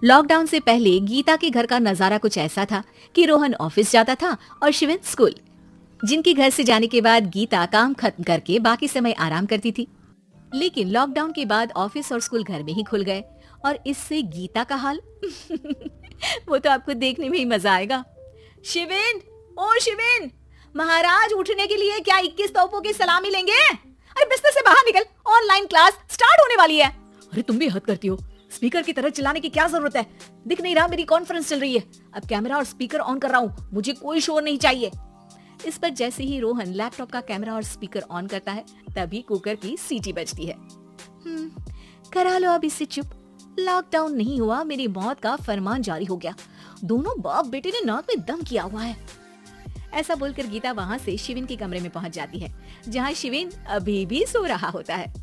Lockdown से पहले गीता के घर का नजारा कुछ ऐसा था कि रोहन ऑफिस जाता था और शिविन स्कूल। जिनके घर से जाने के बाद गीता काम खत्म करके बाकी समय आराम करती थी। लेकिन लॉकडाउन के बाद ऑफिस और स्कूल घर में ही खुल गए और इससे गीता का हाल वो तो आपको देखने में ही मजा आएगा। शिविन, ओ शिविन, महाराज उठने के लिए क्या 21 तोपों की सलामी लेंगे? अरे बिस्तर से बाहर निकल, ऑनलाइन क्लास स्टार्ट होने वाली है। अरे तुम भी हद करती हो, स्पीकर की तरह चिल्लाने की क्या जरूरत है? दिख नहीं रहा मेरी कॉन्फ्रेंस चल रही है। अब कैमरा और स्पीकर ऑन कर रहा हूँ, मुझे कोई शोर नहीं चाहिए। इस पर जैसे ही रोहन लैपटॉप का कैमरा और स्पीकर ऑन करता है तभी कुकर की सीटी बजती है। करा लो अब इससे चुप, लॉकडाउन नहीं हुआ, मेरी मौत का फरमान जारी हो गया। दोनों बाप बेटे ने नाक में दम किया हुआ है। ऐसा बोलकर गीता वहाँ से शिविन के कमरे में पहुँच जाती है, जहाँ शिविन अभी भी सो रहा होता है।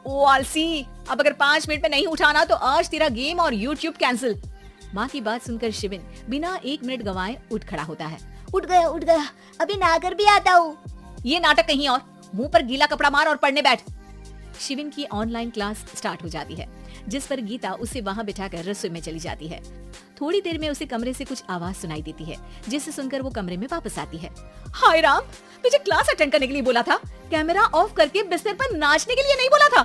ओ आलसी, अब अगर 5 मिनट में नहीं उठाना तो आज तेरा गेम और यूट्यूब कैंसिल। माँ की बात सुनकर शिविन बिना 1 मिनट गंवाए उठ खड़ा होता है। उठ गया, अभी नहाकर भी आता हूँ। ये नाटक कहीं और, मुंह पर गीला कपड़ा मार और पढ़ने बैठ। शिविन की ऑनलाइन क्लास स्टार्ट हो जाती है, जिस पर गीता उसे वहाँ बिठाकर रसोई में चली जाती है। थोड़ी देर में उसे कमरे से कुछ आवाज सुनाई देती है, जिसे सुनकर वो कमरे में वापस आती है। हाय राम, तुझे क्लास अटेंड करने के लिए बोला था, कैमरा ऑफ करके बिस्तर पर नाचने के लिए नहीं बोला था।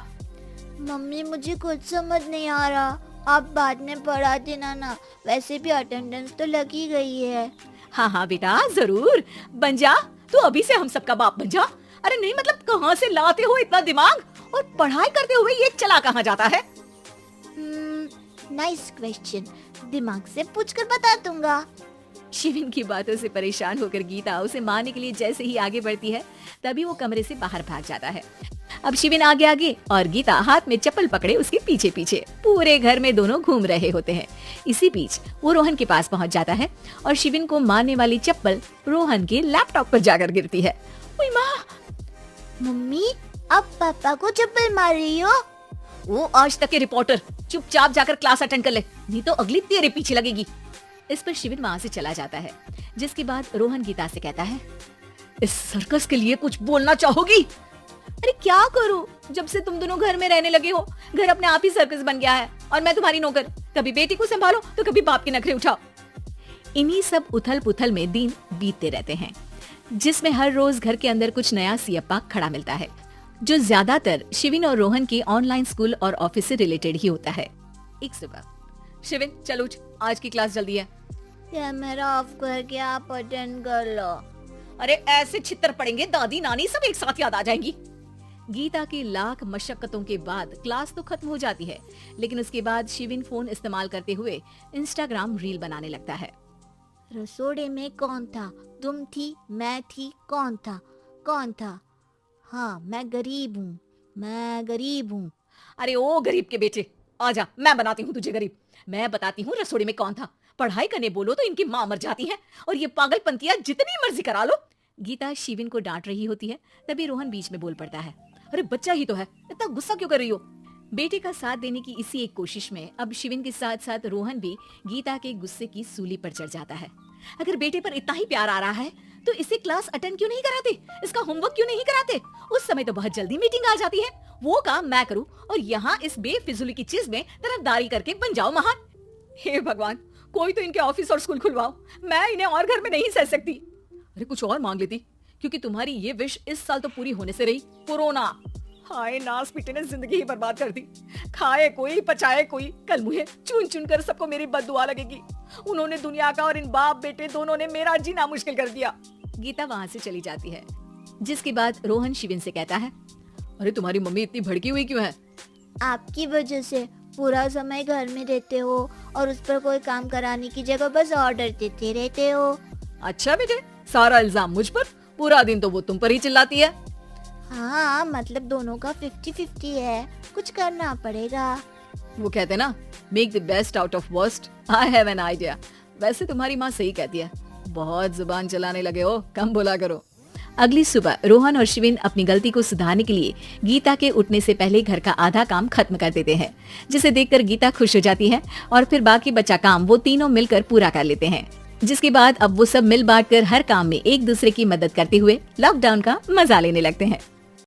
मम्मी मुझे कुछ समझ नहीं आ रहा, आप बाद में पढ़ा देना ना, वैसे भी अटेंडेंस तो लगी गई है। हाँ बेटा जरूर, बन जा तू, अभी से हम सबका बाप बन जा। अरे नहीं मतलब कहाँ से लाते हो इतना दिमाग, और पढ़ाई करते हुए ये चला कहाँ जाता है? नाइस क्वेश्चन, दिमाग से पूछकर बता दूंगा। शिविन की बातों से परेशान होकर गीता उसे मारने के लिए जैसे ही आगे बढ़ती है तभी वो कमरे से बाहर भाग जाता है। अब शिविन आगे आगे और गीता हाथ में चप्पल पकड़े उसके पीछे पीछे पूरे घर में दोनों घूम रहे होते हैं। इसी बीच वो रोहन के पास पहुंच जाता है और शिविन को मारने वाली चप्पल रोहन के लैपटॉप पर जाकर गिरती है। ओए माँ! मम्मी, अब पापा को चप्पल मार रही हो? वो आज तक के रिपोर्टर, चुपचाप जाकर क्लास अटेंड कर ले, नहीं तो अगली तेरे पीछे लगेगी। इस पर शिविन वहाँ से चला जाता है, जिसके बाद रोहन गीता से कहता है, इस सर्कस के लिए कुछ बोलना चाहोगी? अरे क्या करूं, जब से तुम दोनों घर में रहने लगे हो, घर अपने आप ही सर्कस बन गया है और मैं तुम्हारी नौकर। कभी बेटी को संभालो तो कभी बाप के नखरे उठाओ। इन्हीं सब उथल पुथल में दिन बीतते रहते हैं, जिसमें हर रोज घर के अंदर कुछ नया सियप्पा खड़ा मिलता है, जो ज्यादातर शिविन और रोहन के ऑनलाइन स्कूल और ऑफिस से रिलेटेड ही होता है। एक सुबह, शिविन चल उठ, आज की क्लास जल्दी है। कैमरा ऑफ करके आप अटेंड कर लो। अरे ऐसे छितर पड़ेंगे, दादी नानी सब एक साथ याद आ जाएंगी। गीता की लाख मशक्कतों के बाद क्लास तो खत्म हो जाती है, लेकिन उसके बाद शिविन फोन इस्तेमाल करते हुए इंस्टाग्राम रील बनाने लगता है। रसोड़े में कौन था? तुम थी, मैं थी, कौन था? हाँ, मैं गरीब हूँ। अरे ओ गरीब के बेटे, आजा, मैं बनाती हूँ तुझे गरीब। मैं बताती हूँ रसोड़े में कौन था। पढ़ाई करने बोलो तो इनकी माँ मर जाती है, और ये पागलपंतियाँ जितनी मर्जी करा लो। गीता शिविन को डांट रही होती है, तभी रोहन बीच में बोल पड़ता है। अरे बच्चा ही तो है, इतना गुस्सा क्यों कर रही हो? बेटे का साथ देने की इसी एक कोशिश में अब शिविन के साथ साथ रोहन भी गीता के गुस्से की सूली पर चढ़ जाता है। अगर बेटे पर इतना ही प्यार आ रहा है तो इसे क्लास अटेंड क्यों नहीं कराते, इसका होमवर्क क्यों नहीं कराते? उस समय तो बहुत जल्दी मीटिंग आ जाती है, वो काम मैं करूं और यहाँ इस बेफिजुली की चीज में तरफदारी करके बन जाओ महान। हे भगवान, कोई तो इनके ऑफिस और स्कूल खुलवाओ, मैं इन्हें और घर में नहीं सह सकती। अरे कुछ और मांग लेती, क्योंकि तुम्हारी ये विश इस साल तो पूरी होने से रही, कोरोना। हाय नास पीटे ने जिंदगी ही बर्बाद कर दी। खाए कोई पचाए कोई, कल मुझे चुन चुन कर सबको मेरी बद्दुआ लगेगी। उन्होंने दुनिया का और इन बाप बेटे दोनों ने मेरा जीना मुश्किल कर दिया। गीता वहाँ से चली जाती है, जिसके बाद रोहन शिविन से कहता है, अरे तुम्हारी मम्मी इतनी भड़की हुई क्यों है? आपकी वजह से पूरा समय घर में रहते हो और उस पर कोई काम कराने की जगह बस ऑर्डर देते रहते हो। अच्छा बेटे, सारा इल्जाम मुझ पर, पूरा दिन तो वो तुम पर ही चिल्लाती है। हाँ, मतलब दोनों का 50-50 है, कुछ करना पड़ेगा। वो कहते ना, make the best out of worst. I have an idea. वैसे तुम्हारी माँ सही कहती है, बहुत जुबान चलाने लगे हो, कम बोला करो। अगली सुबह रोहन और शिविन अपनी गलती को सुधारने के लिए गीता के उठने से पहले घर का आधा काम खत्म कर देते हैं, जिसे देखकर गीता खुश हो जाती है और फिर बाकी बचा काम वो तीनों मिलकर पूरा कर लेते हैं। जिसके बाद अब वो सब मिल बांट कर हर काम में एक दूसरे की मदद करते हुए लॉकडाउन का मजा लेने लगते हैं।